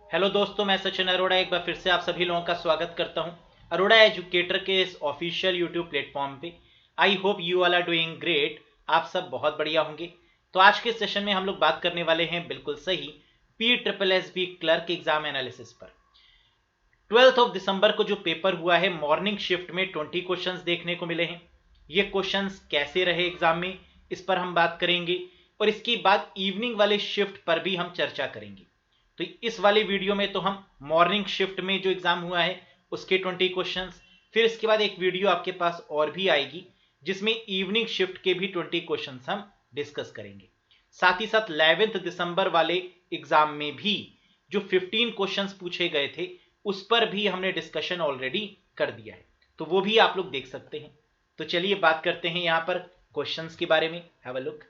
Hello दोस्तों, मैं सचिन अरोड़ा एक बार फिर से आप सभी लोगों का स्वागत करता हूं अरोड़ा एजुकेटर के इस ऑफिशियल यूट्यूब प्लेटफॉर्म पे। I hope you all are doing great. आप सब बहुत बढ़िया होंगे। तो आज के सेशन में हम लोग बात करने वाले हैं बिल्कुल सही PSSB क्लर्क एग्जाम एनालिसिस पर। 12 दिसंबर को जो पेपर हुआ है मॉर्निंग शिफ्ट में 20 क्वेश्चंस देखने को मिले हैं। ये क्वेश्चंस कैसे रहे एग्जाम में, इस पर हम बात करेंगे और इसके बाद इवनिंग वाले शिफ्ट पर भी हम चर्चा करेंगे। तो इस वाले वीडियो में तो हम मॉर्निंग शिफ्ट में जो एग्जाम हुआ है उसके 20 क्वेश्चंस, फिर इसके बाद एक वीडियो आपके पास और भी आएगी जिसमें इवनिंग शिफ्ट के भी 20 क्वेश्चंस हम डिस्कस करेंगे। साथ ही साथ 11 दिसंबर वाले एग्जाम में भी जो 15 क्वेश्चंस पूछे गए थे उस पर भी हमने डिस्कशन ऑलरेडी कर दिया है, तो वो भी आप लोग देख सकते हैं। तो चलिए बात करते हैं यहां पर क्वेश्चंस के बारे में। Have a look.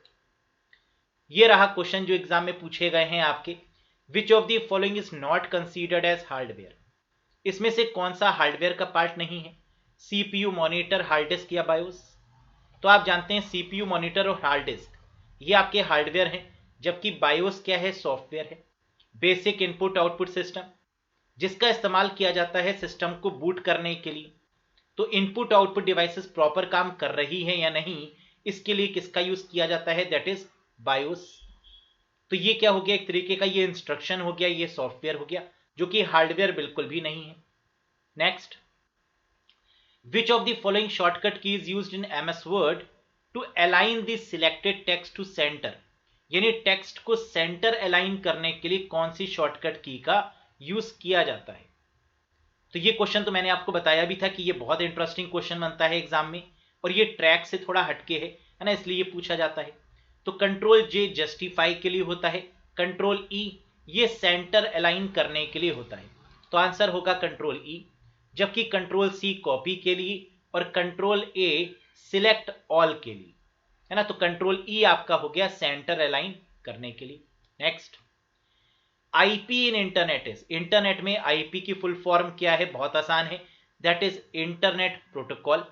ये रहा क्वेश्चन जो एग्जाम में पूछे गए हैं आपके। Which of the following is not considered as hardware? इसमें से कौन सा हार्डवेयर का पार्ट नहीं है? सीपीयू, मॉनिटर, हार्ड डिस्क या बायोस? तो आप जानते हैं सीपीयू, मॉनिटर और हार्ड डिस्क ये आपके हार्डवेयर हैं, जबकि बायोस क्या है? सॉफ्टवेयर है। बेसिक इनपुट आउटपुट सिस्टम, जिसका इस्तेमाल किया जाता है सिस्टम को बूट करने के लिए। तो इनपुट आउटपुट डिवाइसेस प्रॉपर काम कर रही है या नहीं, इसके लिए किसका यूज किया जाता है? That is BIOS. तो ये क्या हो गया? एक तरीके का ये इंस्ट्रक्शन हो गया, ये सॉफ्टवेयर हो गया, जो कि हार्डवेयर बिल्कुल भी नहीं है। Next, which of the following shortcut key is used in MS word to align the selected text to center? यानी टेक्स्ट को सेंटर अलाइन करने के लिए कौन सी शॉर्टकट की का यूज किया जाता है? तो ये क्वेश्चन तो मैंने आपको बताया भी था कि ये बहुत इंटरेस्टिंग क्वेश्चन बनता है एग्जाम में, और ये ट्रैक से थोड़ा हटके है ना, इसलिए ये पूछा जाता है। तो कंट्रोल J जस्टिफाई के लिए होता है, कंट्रोल E ये सेंटर अलाइन करने के लिए होता है। तो आंसर होगा कंट्रोल E। जबकि कंट्रोल C कॉपी के लिए और कंट्रोल A सिलेक्ट ऑल के लिए, है ना। तो कंट्रोल E आपका हो गया सेंटर अलाइन करने के लिए। Next, IP in internet is, internet में आईपी की फुल फॉर्म क्या है? बहुत आसान है, दैट इज इंटरनेट प्रोटोकॉल।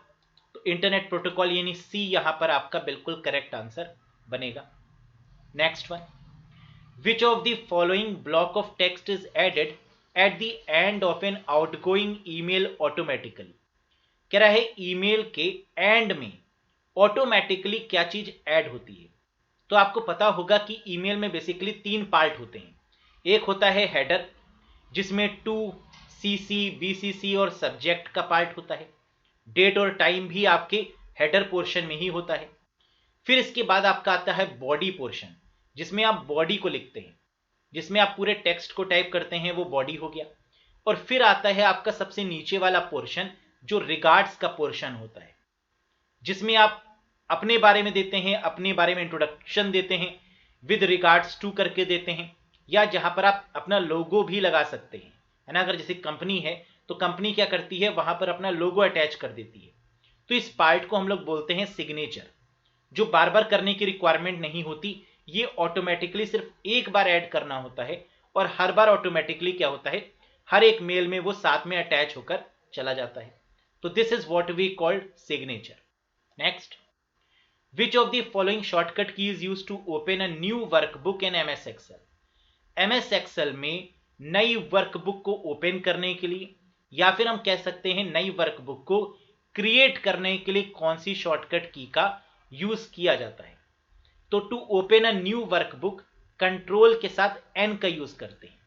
तो इंटरनेट प्रोटोकॉल यानी सी यहां पर आपका बिल्कुल करेक्ट आंसर बनेगा। Next one, which of the following block of text is added at the end of an outgoing email automatically? कह रहा है ईमेल के एंड में ऑटोमेटिकली क्या चीज ऐड होती है? तो आपको पता होगा कि ईमेल में बेसिकली 3 पार्ट होते हैं। एक होता है हेडर, जिसमें टू, CC, BCC और सब्जेक्ट का पार्ट होता है। डेट और टाइम भी आपके हेडर पोर्शन में ही होता है। फिर इसके बाद आपका आता है बॉडी पोर्शन, जिसमें आप बॉडी को लिखते हैं, जिसमें आप पूरे टेक्स्ट को टाइप करते हैं, वो बॉडी हो गया। और फिर आता है आपका सबसे नीचे वाला पोर्शन जो रिगार्ड्स का पोर्शन होता है, जिसमें आप अपने बारे में देते हैं, अपने बारे में इंट्रोडक्शन देते हैं, विद रिगार्ड्स टू करके देते हैं, या जहां पर आप अपना लोगो भी लगा सकते हैं, है ना। अगर जैसे कंपनी है तो कंपनी क्या करती है, वहां पर अपना लोगो अटैच कर देती है। तो इस पार्ट को हम लोग बोलते हैं सिग्नेचर, जो बार बार करने की रिक्वायरमेंट नहीं होती। ये ऑटोमेटिकली सिर्फ एक बार ऐड करना होता है, और हर बार ऑटोमेटिकली क्या होता है, हर एक मेल में वो साथ में अटैच होकर चला जाता है। तो this is what we called signature. Next, which of the following shortcut key is used to open a new workbook in MS Excel? MS Excel में नई वर्कबुक को ओपन करने के लिए, या फिर हम कह सकते हैं नई वर्कबुक को क्रिएट करने के लिए कौन सी शॉर्टकट की का यूज किया जाता है? तो to open a new workbook control के साथ एन का यूज करते हैं।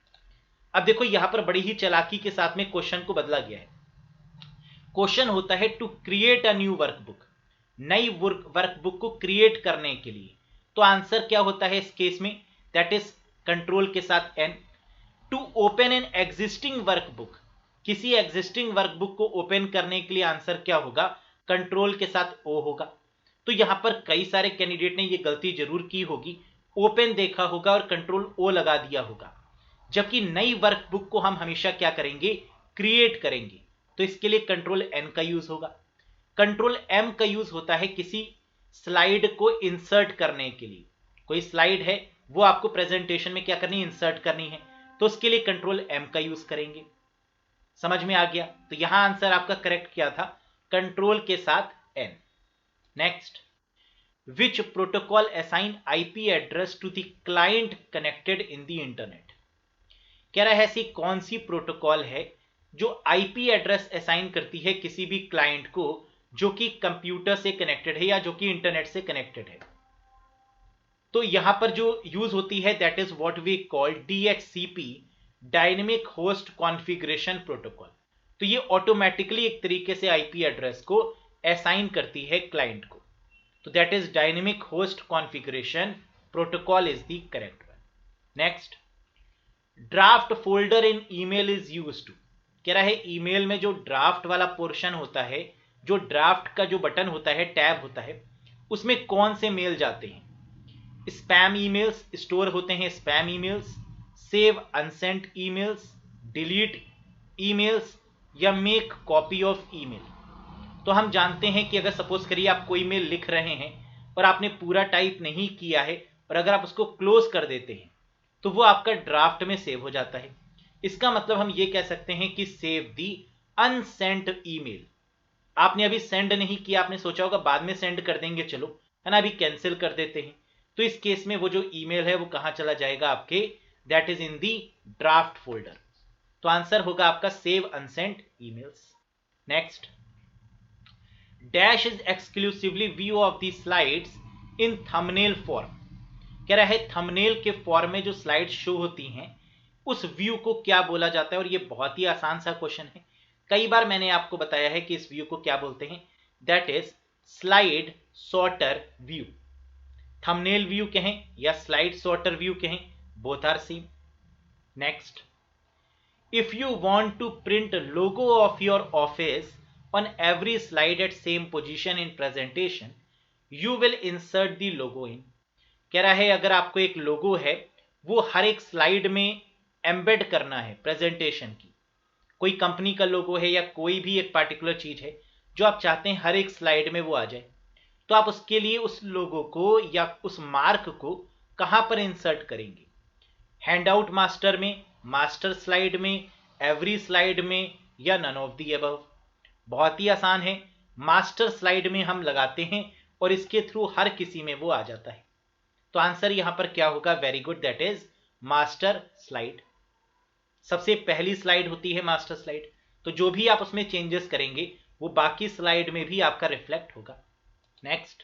अब देखो यहां पर बड़ी ही चालाकी के साथ में क्वेश्चन को बदला गया है। क्वेश्चन होता है to create a new workbook, नई वर्कबुक को क्रिएट करने के लिए। तो आंसर क्या होता है इस केस में? दैट इज कंट्रोल के साथ N. To open an existing workbook, किसी एग्जिस्टिंग वर्कबुक को ओपन करने के लिए आंसर क्या होगा? कंट्रोल के साथ ओ होगा। तो यहां पर कई सारे कैंडिडेट ने यह गलती जरूर की होगी, ओपन देखा होगा और कंट्रोल ओ लगा दिया होगा, जबकि नई वर्कबुक को हम हमेशा क्या करेंगे? क्रिएट करेंगे। तो इसके लिए कंट्रोल एन का यूज होगा। कंट्रोल एम का यूज होता है किसी स्लाइड को इंसर्ट करने के लिए। कोई स्लाइड है वो आपको प्रेजेंटेशन में क्या करनी है? इंसर्ट करनी है, तो उसके लिए कंट्रोल एम का यूज करेंगे। समझ में आ गया? तो यहां आंसर आपका करेक्ट क्या था? कंट्रोल के साथ N. Next, which protocol assign IP address to the client connected in the internet? कह रहा है ऐसी कौन सी प्रोटोकॉल है जो आईपी एड्रेस असाइन करती है किसी भी क्लाइंट को जो कि कंप्यूटर से कनेक्टेड है या जो कि इंटरनेट से कनेक्टेड है। तो यहां पर जो यूज होती है that is what we call DHCP, dynamic host configuration protocol. तो ये ऑटोमेटिकली एक तरीके से आईपी एड्रेस को असाइन करती है क्लाइंट को। तो that is dynamic host configuration protocol is the correct one. Next, draft folder in email is used to. कह रहा है ईमेल में जो ड्राफ्ट वाला पोर्शन होता है, जो ड्राफ्ट का जो बटन होता है, टैब होता है, उसमें कौन से मेल जाते हैं? स्पैम ईमेल्स स्टोर होते हैं, spam emails, save unsent emails, delete emails या मेक कॉपी ऑफ ईमेल। तो हम जानते हैं कि अगर सपोज करिए आप कोई मेल लिख रहे हैं और आपने पूरा टाइप नहीं किया है और अगर आप उसको क्लोज कर देते हैं तो वो आपका ड्राफ्ट में सेव हो जाता है। इसका मतलब हम ये कह सकते हैं कि सेव दी अनसेंट ईमेल। आपने अभी सेंड नहीं किया, आपने सोचा होगा बाद में सेंड कर देंगे, चलो है ना, अभी कैंसिल कर देते हैं। तो इस केस में वो जो ईमेल है वो कहां चला जाएगा आपके? That is in the draft folder. तो आंसर होगा आपका save unsent emails. Next, dash is exclusively view of the slides in thumbnail form. कह रहा है थंबनेल के फॉर्म में जो स्लाइड शो होती हैं उस व्यू को क्या बोला जाता है? और ये बहुत ही आसान सा क्वेश्चन है, कई बार मैंने आपको बताया है कि इस व्यू को क्या बोलते हैं। That is slide sorter view. Thumbnail view कहें या स्लाइड सॉर्टर व्यू कहें, both are same. Next, if you want to print logo of your office on every slide at same position in presentation, you will insert the logo in. कह रहा है अगर आपको एक लोगो है वो हर एक स्लाइड में एम्बेड करना है प्रेजेंटेशन की, कोई कंपनी का लोगो है या कोई भी एक पार्टिकुलर चीज है जो आप चाहते हैं हर एक स्लाइड में वो आ जाए, तो आप उसके लिए उस लोगो को या उस मार्क को कहां पर इंसर्ट करेंगे? हैंडआउट मास्टर में, मास्टर स्लाइड में, एवरी स्लाइड में या नन ऑफ दी अबव? बहुत ही आसान है, मास्टर स्लाइड में हम लगाते हैं और इसके थ्रू हर किसी में वो आ जाता है। तो आंसर यहां पर क्या होगा? Very good, that is master slide. सबसे पहली स्लाइड होती है मास्टर स्लाइड, तो जो भी आप उसमें चेंजेस करेंगे वो बाकी स्लाइड में भी आपका रिफ्लेक्ट होगा। Next,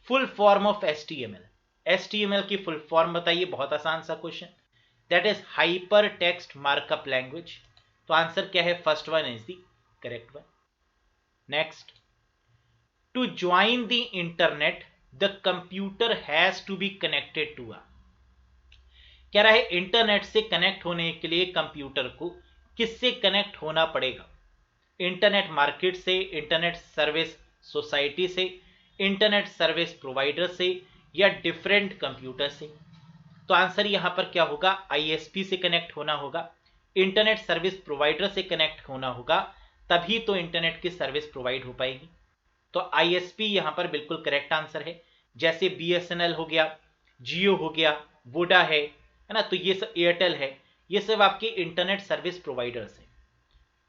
full form of HTML। HTML की फुल फॉर्म बताइए, बहुत आसान सा question. That is hyper text markup language. तो आंसर क्या है? First one is the correct one. Next, to join the internet the computer has to be connected to a. कह रहा है इंटरनेट से कनेक्ट होने के लिए कंप्यूटर को किससे कनेक्ट होना पड़ेगा? इंटरनेट मार्केट से, इंटरनेट सर्विस सोसाइटी से, इंटरनेट सर्विस प्रोवाइडर से या डिफरेंट कंप्यूटर से? तो आंसर यहां पर क्या होगा? ISP से कनेक्ट होना होगा, इंटरनेट सर्विस प्रोवाइडर से कनेक्ट होना होगा, तभी तो इंटरनेट की सर्विस प्रोवाइड हो पाएगी। तो ISP यहां पर बिल्कुल करेक्ट आंसर है। जैसे BSNL हो गया, जियो हो गया, वोडा है ना, तो ये सब, एयरटेल है, ये सब आपके इंटरनेट सर्विस प्रोवाइडर्स है।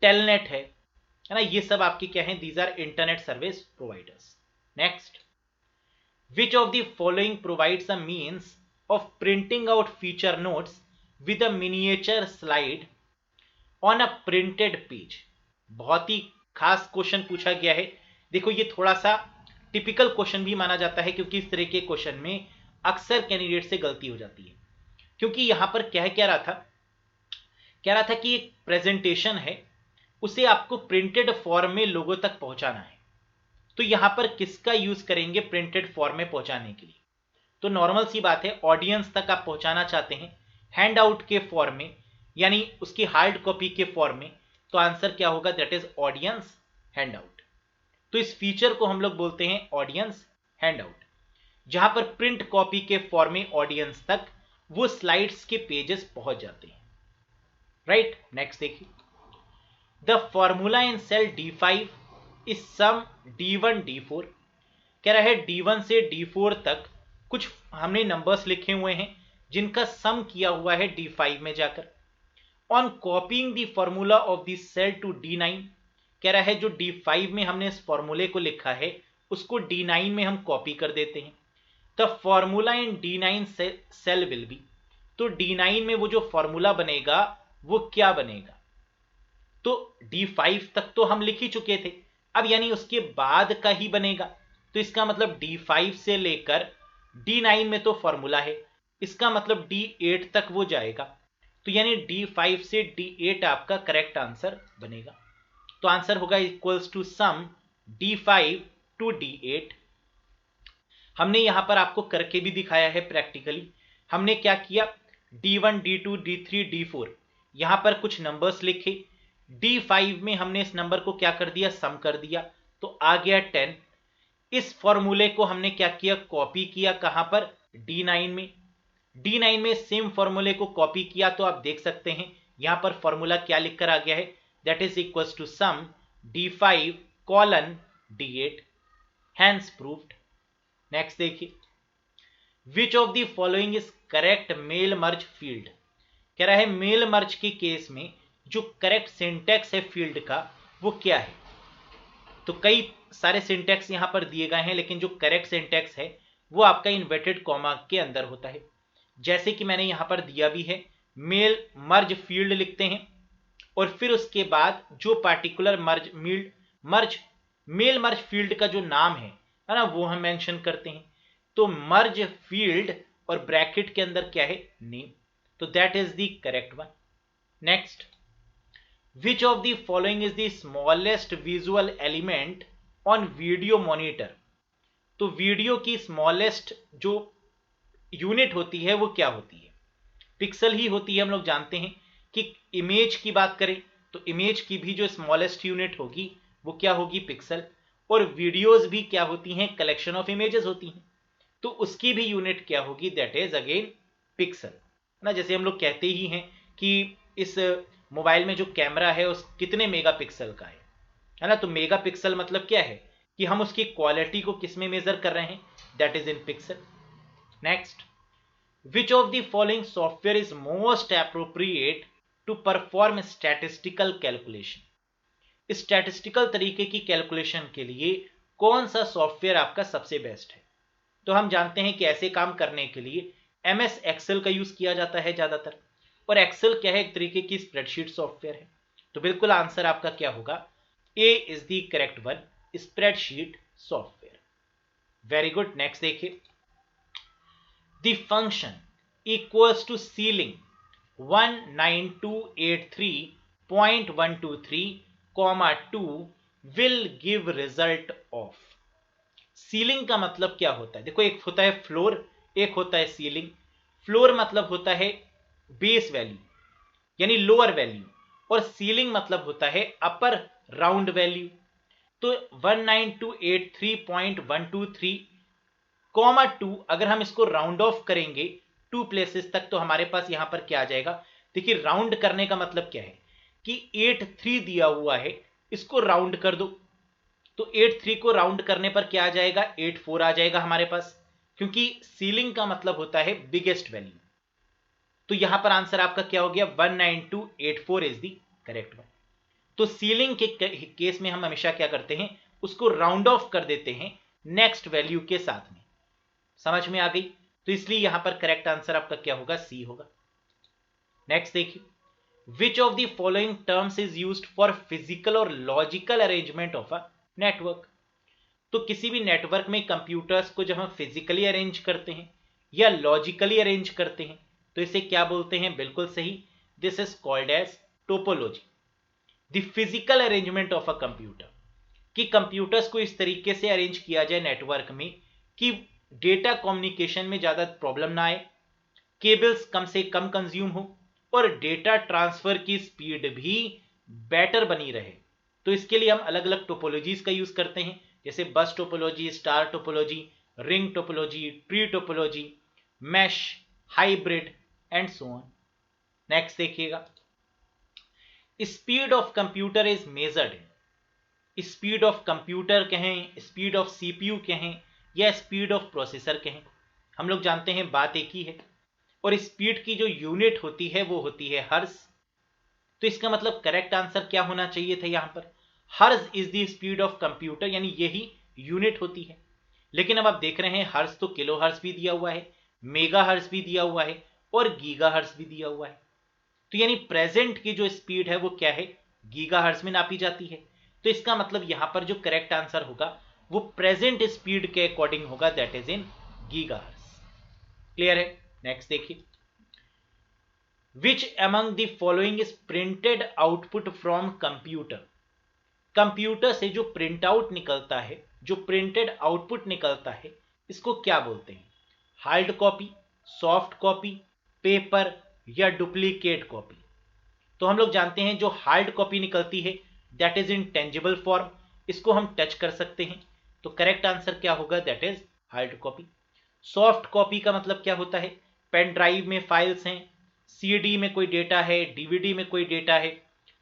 टेलनेट है ना, ये सब आपके क्या है? These are internet service providers. Next, which of the following provides a means of printing out feature notes with a miniature slide on a printed page? बहुत ही खास क्वेश्चन पूछा गया है। देखो ये थोड़ा सा टिपिकल क्वेश्चन भी माना जाता है क्योंकि इस तरह के क्वेश्चन में अक्सर कैंडिडेट से गलती हो जाती है। क्योंकि यहां पर कह रहा था, कह रहा था कि एक प्रेजेंटेशन है उसे आपको प्रिंटेड फॉर्म में लोगों तक पहुंचाना है। तो यहां पर किसका यूज करेंगे प्रिंटेड फॉर्म में पहुंचाने के लिए? तो नॉर्मल सी बात है, ऑडियंस तक आप पहुंचाना चाहते हैं हैंड आउट के फॉर्म में, यानी उसकी हार्ड कॉपी के फॉर्म में। तो आंसर क्या होगा? That is audience hand out. तो इस फीचर को हम लोग बोलते हैं ऑडियंस हैंड आउट, जहां पर प्रिंट कॉपी के फॉर्म में ऑडियंस तक वो स्लाइड्स के पेजेस पहुंच जाते हैं। राइट, नेक्स्ट देखिए, the formula in cell D5 is sum D1 D4। कह रहा है D1 से D4 तक कुछ हमने नंबर्स लिखे हुए हैं जिनका सम किया हुआ है D5 में जाकर। On copying the formula of the cell to D9, कह रहा है जो D5 में हमने इस फॉर्मूले को लिखा है उसको D9 में हम कॉपी कर देते हैं। The formula in D9 cell will be, तो D9 में वो जो फॉर्मूला बनेगा वो क्या बनेगा? तो D5 तक तो हम लिख ही चुके थे, अब यानी उसके बाद का ही बनेगा। तो इसका मतलब D5 से लेकर D9 में तो फॉर्मूला है, इसका मतलब D8 तक वो जाएगा। तो यानी D5 से D8 आपका करेक्ट आंसर बनेगा। तो आंसर होगा equals to sum D5 to D8। हमने यहां पर आपको करके भी दिखाया है प्रैक्टिकली। हमने क्या किया, D1 D2 D3 D4 यहां पर कुछ नंबर्स लिखे, D5 में हमने इस नंबर को क्या कर दिया, सम कर दिया, तो आ गया 10। इस फॉर्मूले को हमने क्या किया, कॉपी किया, कहां पर, D9 में। D9 में सेम फॉर्मूले को कॉपी किया, तो आप देख सकते हैं यहां पर फॉर्मूला क्या लिखकर आ गया है, that is equals to sum D5 colon D8, hence proved. Next देखिए, which of the following is correct mail merge field. कह रहा है मेल मर्ज के केस में जो करेक्ट सिंटैक्स है फील्ड का वो क्या है। तो कई सारे सिंटैक्स यहां पर दिए गए हैं, लेकिन जो करेक्ट सिंटैक्स है वो आपका इन्वर्टेड कॉमा के अंदर होता है। जैसे कि मैंने यहां पर दिया भी है, मेल मर्ज फील्ड लिखते हैं और फिर उसके बाद जो पार्टिकुलर मेल मर्ज फील्ड का जो नाम है ना, वो हम मेंशन करते हैं। तो मर्ज फील्ड और ब्रैकेट के अंदर क्या है, नेम। तो that is the correct one. Next, which of the following is the smallest visual element on video monitor. तो वीडियो की स्मॉलेस्ट जो यूनिट होती है वो क्या होती है, पिक्सल ही होती है। हम लोग जानते हैं कि इमेज की बात करें तो इमेज की भी जो स्मॉलेस्ट यूनिट होगी वो क्या होगी, पिक्सल। और वीडियोस भी क्या होती हैं, कलेक्शन ऑफ इमेजेस होती हैं, तो उसकी भी यूनिट क्या होगी, दैट इज अगेन पिक्सल ना। जैसे हम लोग कहते ही हैं कि इस मोबाइल में जो कैमरा है उस कितने मेगापिक्सल का है ना। तो मेगापिक्सल मतलब क्या है कि हम उसकी क्वालिटी को किस में मेजर कर रहे हैं, that is in pixel. Next, which of the following software is most appropriate to perform statistical calculation। Statistical तरीके की कैलकुलेशन के लिए कौन सा सॉफ्टवेयर आपका सबसे बेस्ट है। तो हम जानते हैं कि ऐसे काम करने के लिए MS एक्सेल का यूज किया जाता है ज्यादातर, और एक्सेल क्या है, एक तरीके की स्प्रेडशीट सॉफ्टवेयर है। तो बिल्कुल आंसर आपका क्या होगा, A is the correct one, spreadsheet software. Very good. Next देखिए, the function equals to ceiling 19283.123, 2 will give result of। Ceiling का मतलब क्या होता है, देखो एक होता है फ्लोर, एक होता है सीलिंग। फ्लोर मतलब होता है बेस वैल्यू यानी लोअर वैल्यू, और सीलिंग मतलब होता है अपर राउंड वैल्यू। तो 19283.123 2 अगर हम इसको राउंड ऑफ करेंगे 2 प्लेसेस तक, तो हमारे पास यहां पर क्या आ जाएगा, देखिए राउंड करने का मतलब क्या है कि 83 दिया हुआ है, इसको राउंड कर दो, तो 83 को राउंड करने पर क्या आ जाएगा, 84 आ जाएगा हमारे पास, क्योंकि सीलिंग का मतलब होता है बिगेस्ट वैल्यू। तो यहां पर आंसर आपका क्या हो गया, 19284 इज द करेक्ट वन। तो सीलिंग के केस में हम हमेशा क्या करते हैं, उसको राउंड ऑफ कर देते हैं नेक्स्ट वैल्यू के साथ में। समझ में आ गई, तो इसलिए यहां पर करेक्ट आंसर आपका क्या होगा, सी होगा। नेक्स्ट देखिए, which of the following terms is used for physical और logical arrangement of a network. तो किसी भी नेटवर्क में कंप्यूटर्स को जब हम फिजिकली अरेंज करते हैं या लॉजिकली अरेंज करते हैं तो इसे क्या बोलते हैं, बिल्कुल सही, this is called as topology. The physical arrangement of a computer, कि कंप्यूटर्स को इस तरीके से अरेंज किया जाए नेटवर्क में कि डेटा कम्युनिकेशन में ज्यादा प्रॉब्लम ना आए, केबल्स कम से कम कंज्यूम हो और डेटा ट्रांसफर की स्पीड भी बेटर बनी रहे। तो इसके लिए हम अलग अलग टोपोलॉजीज का यूज करते हैं, जैसे bus topology, star topology, ring topology, tree topology, mesh, hybrid and so on. Next देखिएगा, speed of computer is measured. Speed of computer कहें, स्पीड ऑफ सीपीयू कहें या स्पीड ऑफ प्रोसेसर कहें, हम लोग जानते हैं बात एक ही है। और स्पीड की जो यूनिट होती है वो होती है हर्ज। तो इसका मतलब करेक्ट आंसर क्या होना चाहिए था, यहां पर हर्ज is the speed of computer, यानी यही यूनिट होती है। लेकिन अब आप देख रहे हैं हर्ज तो किलो हर्ज भी दिया हुआ है, मेगा हर्ज भी दिया हुआ है, और गीगाहर्ट्ज भी दिया हुआ है। तो यानी प्रेजेंट की जो स्पीड है वो क्या है, गीगाहर्ट्ज में नापी जाती है। तो इसका मतलब यहां पर जो करेक्ट आंसर होगा वो प्रेजेंट स्पीड के अकॉर्डिंग होगा, that is in gigahertz. Clear है? नेक्स्ट देखिए, which among the following is printed output from computer. Computer से जो प्रिंट आउट निकलता है, जो प्रिंटेड आउटपुट निकलता है, इसको क्या बोलते हैं? Hard copy, soft copy, paper या डुप्लीकेट कॉपी। तो हम लोग जानते हैं जो हार्ड कॉपी निकलती है that is in tangible form, इसको हम टच कर सकते हैं। तो करेक्ट आंसर क्या होगा, that is hard copy. Soft copy का मतलब क्या होता है? पेन ड्राइव में फाइल्स हैं, सीडी में कोई डेटा है, डीवीडी में कोई डेटा है,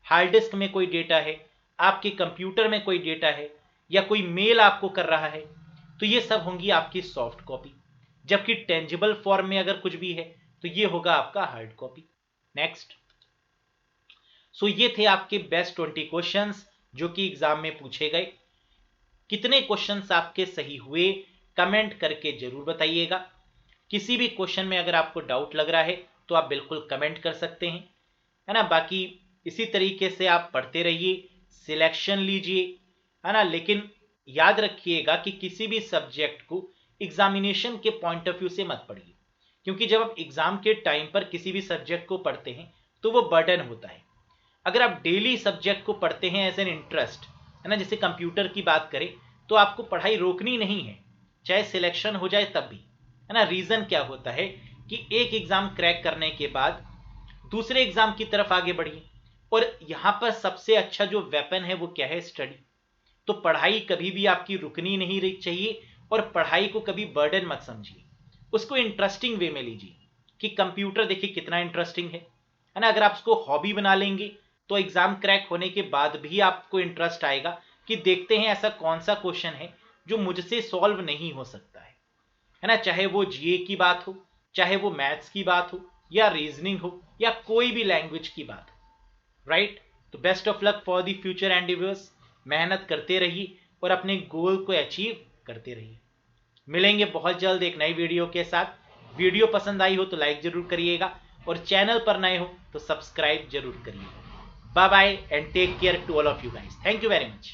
हार्ड डिस्क में कोई डेटा है, आपके कंप्यूटर में कोई डेटा है, या कोई मेल आपको कर रहा है, तो ये सब होंगी आपकी सॉफ्ट कॉपी। जबकि टेंजिबल फॉर्म में अगर कुछ भी है तो ये होगा आपका हार्ड कॉपी। नेक्स्ट, सो ये थे आपके बेस्ट 20 क्वेश्चंस जो कि एग्जाम में पूछे गए। कितने क्वेश्चंस आपके सही हुए कमेंट करके जरूर बताइएगा। किसी भी क्वेश्चन में अगर आपको डाउट लग रहा है तो आप बिल्कुल कमेंट कर सकते हैं, है ना। बाकी इसी तरीके से आप पढ़ते रहिए, सिलेक्शन लीजिए, है ना। लेकिन याद रखिएगा कि किसी भी सब्जेक्ट को एग्जामिनेशन के पॉइंट ऑफ व्यू से मत पढ़िए, क्योंकि जब आप एग्जाम के टाइम पर किसी भी सब्जेक्ट को पढ़ते हैं तो वो बर्डन होता है। अगर आप डेली सब्जेक्ट को पढ़ते हैं एज एन इंटरेस्ट, है ना, जैसे कंप्यूटर की बात करें, तो आपको पढ़ाई रोकनी नहीं है, चाहे सिलेक्शन हो जाए तब भी, है ना। रीजन क्या होता है कि एक एग्जाम क्रैक करने के बाद दूसरे एग्जाम की तरफ आगे बढ़िए, और यहां पर सबसे अच्छा जो वेपन है वो क्या है, स्टडी। तो पढ़ाई कभी भी आपकी रुकनी नहीं रही चाहिए, और पढ़ाई को कभी बर्डन मत समझिए, उसको इंटरेस्टिंग वे में लीजिए। कि कंप्यूटर देखिए कितना इंटरेस्टिंग है ना। अगर आप उसको हॉबी बना लेंगे तो एग्जाम क्रैक होने के बाद भी आपको इंटरेस्ट आएगा कि देखते हैं ऐसा कौन सा क्वेश्चन है जो मुझसे सॉल्व नहीं हो सकता है ना। चाहे वो जीए की बात हो, चाहे वो मैथ्स की बात हो, या रीजनिंग हो, या कोई भी लैंग्वेज की बात हो, राइट। तो best of luck for the future endeavours. मेहनत करते रहिए और अपने गोल को अचीव करते रहिए। मिलेंगे बहुत जल्द एक नई वीडियो के साथ। वीडियो पसंद आई हो तो लाइक जरूर करिएगा, और चैनल पर नए हो तो सब्सक्राइब जरूर करिएगा। Bye bye and take care to all of you guys. Thank you very much.